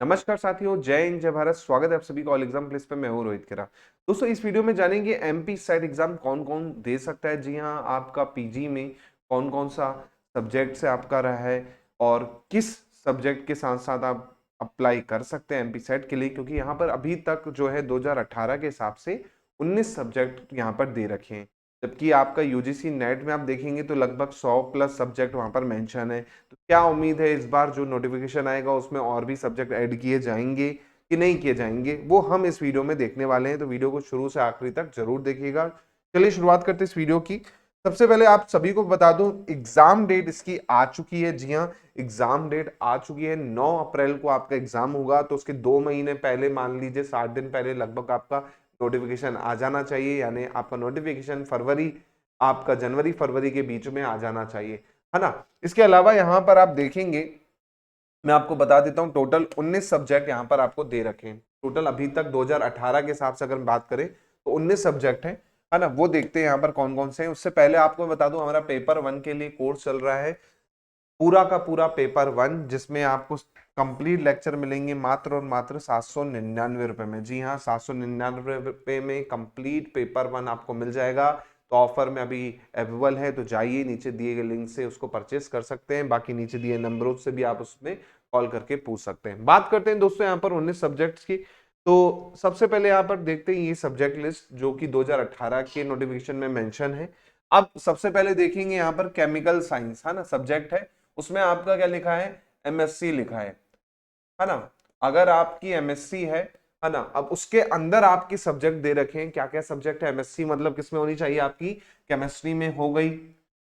नमस्कार साथियों, जय हिंद जय भारत। स्वागत है आप सभी का ऑल एग्जाम प्लेस पे। मैं हूं रोहित खेरा। दोस्तों, इस वीडियो में जानेंगे एमपी सेट एग्जाम कौन कौन दे सकता है। जी हां, आपका पीजी में कौन कौन सा सब्जेक्ट से आपका रहा है और किस सब्जेक्ट के साथ साथ आप अप्लाई कर सकते हैं एमपी सेट के लिए, क्योंकि यहाँ पर अभी तक जो है 2018 के हिसाब से 19 सब्जेक्ट यहाँ पर दे रखे हैं, जबकि आपका यूजीसी नेट में आप देखेंगे तो लगभग 100 प्लस सब्जेक्ट वहां पर मेंशन है। तो क्या उम्मीद है इस बार जो नोटिफिकेशन आएगा उसमें और भी सब्जेक्ट ऐड किए जाएंगे कि नहीं किए जाएंगे, वो हम इस वीडियो में देखने वाले हैं। तो वीडियो को शुरू से आखिरी तक जरूर देखिएगा। चलिए शुरुआत करते हैं इस वीडियो की। सबसे पहले आप सभी को बता दूं, एग्जाम डेट इसकी आ चुकी है। जी हाँ, एग्जाम डेट आ चुकी है। 9 अप्रैल को आपका एग्जाम होगा, तो उसके 2 महीने पहले, मान लीजिए 60 दिन पहले लगभग आपका नोटिफिकेशन आ जाना चाहिए। यानी आपका नोटिफिकेशन फरवरी, आपका जनवरी फरवरी के बीच में आ जाना चाहिए, है ना। इसके अलावा यहाँ पर आप देखेंगे, मैं आपको बता देता हूँ, टोटल 19 सब्जेक्ट यहाँ पर आपको दे रखे हैं। टोटल अभी तक 2018 के हिसाब से अगर बात करें तो 19 सब्जेक्ट है ना। वो देखते हैं यहाँ पर कौन कौन से हैं। उससे पहले आपको बता दूं, हमारा पेपर 1 के लिए कोर्स चल रहा है, पूरा का पूरा पेपर 1, जिसमें आपको कंप्लीट लेक्चर मिलेंगे मात्र और मात्र 799 रुपए में। जी हाँ, 799 रुपए में कंप्लीट पेपर 1 आपको मिल जाएगा। तो ऑफर में अभी अवेलेबल है, तो जाइए नीचे दिए गए लिंक से उसको परचेस कर सकते हैं। बाकी नीचे दिए नंबरों से भी आप उसमें कॉल करके पूछ सकते हैं। बात करते हैं दोस्तों यहाँ पर 19 सब्जेक्ट्स की। तो सबसे पहले यहाँ पर देखते हैं ये सब्जेक्ट लिस्ट जो कि 2018 के नोटिफिकेशन में मेंशन है। अब सबसे पहले देखेंगे यहाँ पर केमिकल साइंस, है ना, सब्जेक्ट है। उसमें आपका क्या लिखा है, एमएससी लिखा है ना। अगर आपकी एमएससी है ना, अब उसके अंदर आपके सब्जेक्ट दे रखे हैं। क्या क्या सब्जेक्ट है एमएससी, मतलब किसमें होनी चाहिए आपकी, केमिस्ट्री में हो गई,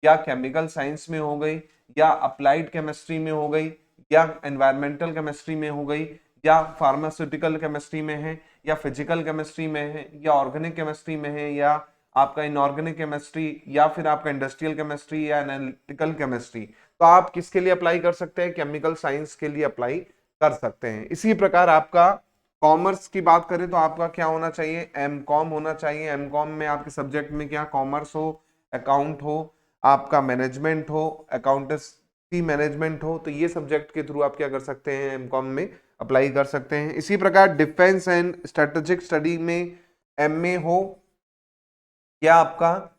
या केमिकल साइंस में हो गई, या अप्लाइड केमिस्ट्री में हो गई, या एनवायरमेंटल केमिस्ट्री में हो गई, या फार्मास्यूटिकल केमिस्ट्री में है, या फिजिकल केमिस्ट्री में है, या ऑर्गेनिक केमिस्ट्री में है, या आपका इनऑर्गेनिक केमिस्ट्री, या फिर आपका इंडस्ट्रियल केमिस्ट्री या एनालिटिकल केमिस्ट्री। तो आप किसके लिए अप्लाई कर सकते हैं, केमिकल साइंस के लिए अप्लाई कर सकते हैं। इसी प्रकार आपका कॉमर्स की बात करें तो आपका क्या होना चाहिए, एम कॉम होना चाहिए। एम कॉम में आपके सब्जेक्ट में क्या, कॉमर्स हो, अकाउंट हो, आपका मैनेजमेंट हो, अकाउंटेंसी मैनेजमेंट हो, तो ये सब्जेक्ट के थ्रू आप क्या कर सकते हैं, एम कॉम में अप्लाई कर सकते हैं। इसी प्रकार डिफेंस एंड स्ट्रेटेजिक स्टडी में एमए हो या आपका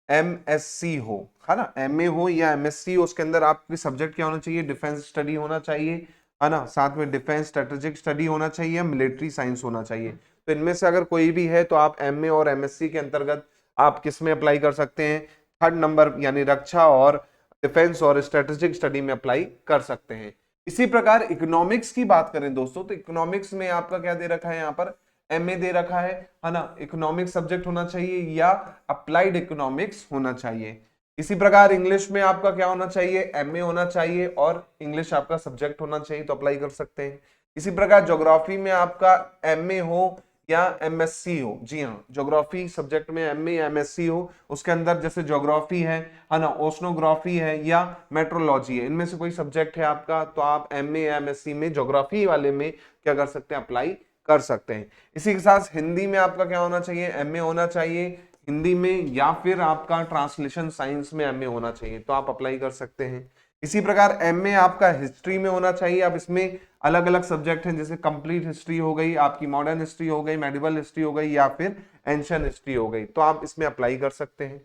एमएससी हो, है ना, एमए हो या एमएससी हो, उसके अंदर आपके सब्जेक्ट क्या होना चाहिए, डिफेंस स्टडी होना चाहिए, है ना, साथ में डिफेंस स्ट्रेटेजिक स्टडी होना चाहिए या मिलिट्री साइंस होना चाहिए। तो इनमें से अगर कोई भी है तो आप एमए और एमएससी के अंतर्गत आप किस में अप्लाई कर सकते हैं, 3rd नंबर यानी रक्षा और डिफेंस और स्ट्रेटेजिक स्टडी में अप्लाई कर सकते हैं। इसी प्रकार इकोनॉमिक्स की बात करें दोस्तों, तो इकोनॉमिक्स में आपका क्या दे रखा है, यहाँ पर एमए दे रखा है ना। इकोनॉमिक्स सब्जेक्ट होना चाहिए या अप्लाइड इकोनॉमिक्स होना चाहिए। इसी प्रकार इंग्लिश में आपका क्या होना चाहिए, एमए होना चाहिए और इंग्लिश आपका सब्जेक्ट होना चाहिए, तो अप्लाई कर सकते हैं। इसी प्रकार ज्योग्राफी में आपका एमए हो या एमएससी हो। जी हाँ, ज्योग्राफी सब्जेक्ट में एमए या एमएससी हो, उसके अंदर जैसे ज्योग्राफी है ना, ओशनोग्राफी है या मेट्रोलॉजी है, इनमें से कोई सब्जेक्ट है आपका, तो आप एमए या एमएससी में ज्योग्राफी वाले में क्या कर सकते हैं, अप्लाई कर सकते हैं। इसी के साथ हिंदी में आपका क्या होना चाहिए, एमए होना चाहिए हिंदी में, या फिर आपका ट्रांसलेशन साइंस में एमए होना चाहिए, तो आप अप्लाई कर सकते हैं। इसी प्रकार एमए आपका हिस्ट्री में होना चाहिए। अब इसमें अलग अलग सब्जेक्ट हैं, जैसे कंप्लीट हिस्ट्री हो गई, आपकी मॉडर्न हिस्ट्री हो गई, मेडिवल हिस्ट्री हो गई, या फिर एंशियंट हिस्ट्री हो गई, तो आप इसमें अप्लाई कर सकते हैं।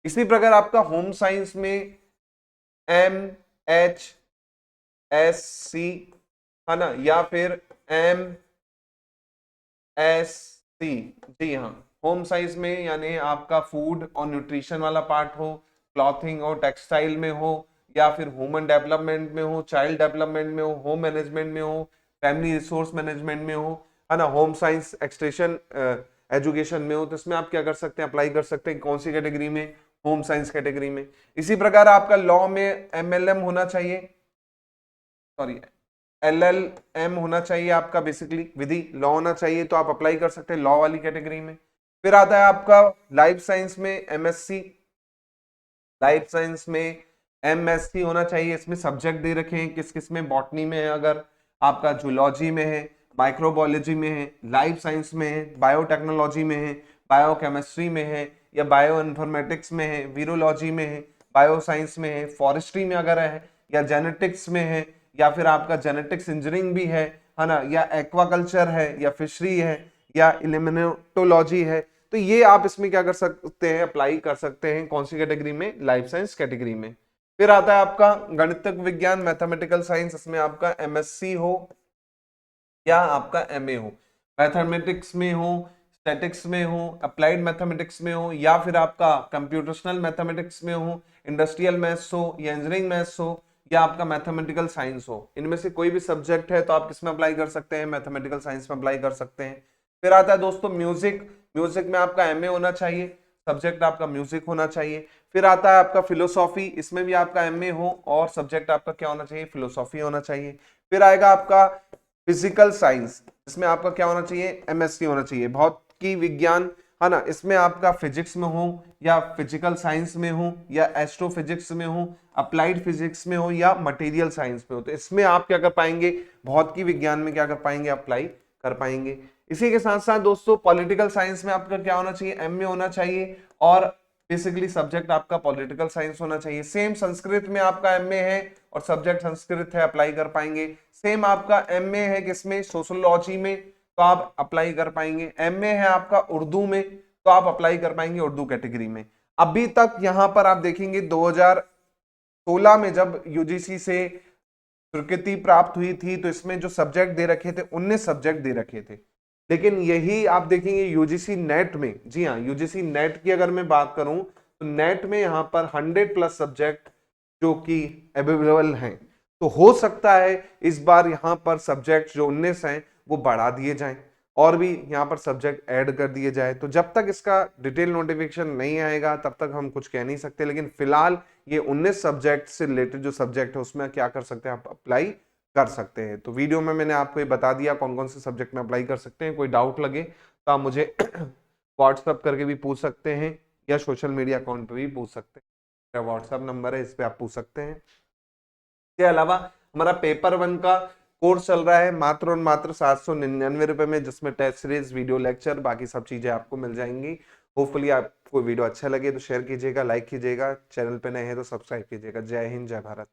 इसी प्रकार आपका होम साइंस में MHSC, है ना, या फिर MSc। जी हाँ, होम साइंस में यानी आपका फूड और न्यूट्रिशन वाला पार्ट हो, क्लॉथिंग और टेक्सटाइल में हो, या फिर ह्यूमन डेवलपमेंट में हो, चाइल्ड डेवलपमेंट में हो, होम मैनेजमेंट में हो, फैमिली रिसोर्स मैनेजमेंट में हो, है ना, होम साइंस एक्सटेंशन एजुकेशन में हो, तो इसमें आप क्या कर सकते हैं, अप्लाई कर सकते हैं। कौन सी कैटेगरी में, होम साइंस कैटेगरी में। इसी प्रकार आपका लॉ में एमएलएम होना चाहिए, सॉरी एलएलएम होना चाहिए आपका, बेसिकली विधि लॉ होना चाहिए, तो आप अप्लाई कर सकते हैं लॉ वाली कैटेगरी में। फिर आता है आपका लाइफ साइंस में एमएससी, लाइफ साइंस में एमएससी होना चाहिए। इसमें सब्जेक्ट दे रखे हैं किस किस में, बॉटनी में है, अगर आपका जूलॉजी में है, माइक्रोबायोलॉजी में है, लाइफ साइंस में है, बायोटेक्नोलॉजी में है, बायोकेमिस्ट्री में है, या बायो इन्फॉर्मेटिक्स में है, वीरोलॉजी में है, बायो साइंस में है, फॉरेस्ट्री में अगर है, या जेनेटिक्स में है, या फिर आपका जेनेटिक्स इंजीनियरिंग भी है ना, या एक्वाकल्चर है, या फिशरी है, या इलिमिनेटोलॉजी है, तो ये आप इसमें क्या कर सकते हैं, अप्लाई कर सकते हैं। कौन सी कैटेगरी में? लाइफ साइंस कैटेगरी में। फिर आता है आपका गणितक विज्ञान, मैथमेटिकल साइंस, इसमें आपका एमएससी हो या आपका एमए हो, मैथमेटिक्स में हो, स्टैटिक्स में हो, अप्लाइड मैथमेटिक्स में हो, या फिर आपका कंप्यूटेशनल मैथमेटिक्स में हो, इंडस्ट्रियल मैथ्स हो, या इंजीनियरिंग मैथ्स हो, या आपका मैथमेटिकल साइंस हो, इनमें से कोई भी सब्जेक्ट है तो आप किसमें अप्लाई कर सकते हैं? मैथमेटिकल साइंस में अप्लाई कर सकते हैं। फिर आता है दोस्तों म्यूजिक, म्यूजिक में आपका एमए होना चाहिए, सब्जेक्ट आपका म्यूजिक होना चाहिए। फिर आता है आपका फिलोसॉफी, इसमें भी आपका एमए हो और सब्जेक्ट आपका क्या होना चाहिए? फिलोसॉफी होना चाहिए। फिर आएगा आपका फिजिकल साइंस, इसमें आपका क्या होना चाहिए? एमएससी होना चाहिए। भौतिकी विज्ञान, है ना, इसमें आपका फिजिक्स में हो, या फिजिकल साइंस में हो, या एस्ट्रोफिजिक्स में हो, अप्लाइड फिजिक्स में हो, या मटेरियल साइंस में हो, तो इसमें आप क्या कर पाएंगे? भौतिकी विज्ञान में क्या कर पाएंगे? अप्लाई कर पाएंगे। इसी के साथ साथ दोस्तों पॉलिटिकल साइंस में आपका क्या होना चाहिए? एमए होना चाहिए, और बेसिकली सब्जेक्ट आपका पॉलिटिकल साइंस होना चाहिए। सेम संस्कृत में आपका एमए है और सब्जेक्ट संस्कृत है, अप्लाई कर पाएंगे। सेम आपका एमए है किसमें? सोशोलॉजी में, तो आप अप्लाई कर पाएंगे। एमए है आपका उर्दू में, तो आप अप्लाई कर पाएंगे उर्दू कैटेगरी में। अभी तक यहां पर आप देखेंगे 2016 में जब यूजीसी से स्वीकृति प्राप्त हुई थी, तो इसमें जो सब्जेक्ट दे रखे थे 19 सब्जेक्ट दे रखे थे। लेकिन यही आप देखेंगे यूजीसी नेट में, जी हाँ, यूजीसी नेट की अगर मैं बात करूं तो नेट में यहां पर 100+ सब्जेक्ट जो कि अवेलेबल हैं। तो हो सकता है इस बार यहां पर सब्जेक्ट जो 19 हैं वो बढ़ा दिए जाएं और भी यहां पर सब्जेक्ट ऐड कर दिए जाए। तो जब तक इसका डिटेल नोटिफिकेशन नहीं आएगा तब तक हम कुछ कह नहीं सकते, लेकिन फिलहाल ये 19 सब्जेक्ट से रिलेटेड जो सब्जेक्ट है उसमें क्या कर सकते हैं? आप अप्लाई कर सकते हैं। तो वीडियो में मैंने आपको ये बता दिया कौन कौन से सब्जेक्ट में अप्लाई कर सकते हैं। कोई डाउट लगे तो आप मुझे व्हाट्सअप करके भी पूछ सकते हैं, या सोशल मीडिया अकाउंट पे भी पूछ सकते हैं। मेरा व्हाट्सअप नंबर है, इस पे आप पूछ सकते हैं। इसके अलावा हमारा पेपर 1 का कोर्स चल रहा है मात्र और मात्र 799 रुपए में, जिसमें टेस्ट सीरीज, वीडियो लेक्चर, बाकी सब चीजें आपको मिल जाएंगी। होपफुली आपको वीडियो अच्छा लगे तो शेयर कीजिएगा, लाइक कीजिएगा, चैनल पे नए हैं तो सब्सक्राइब कीजिएगा। जय हिंद, जय भारत।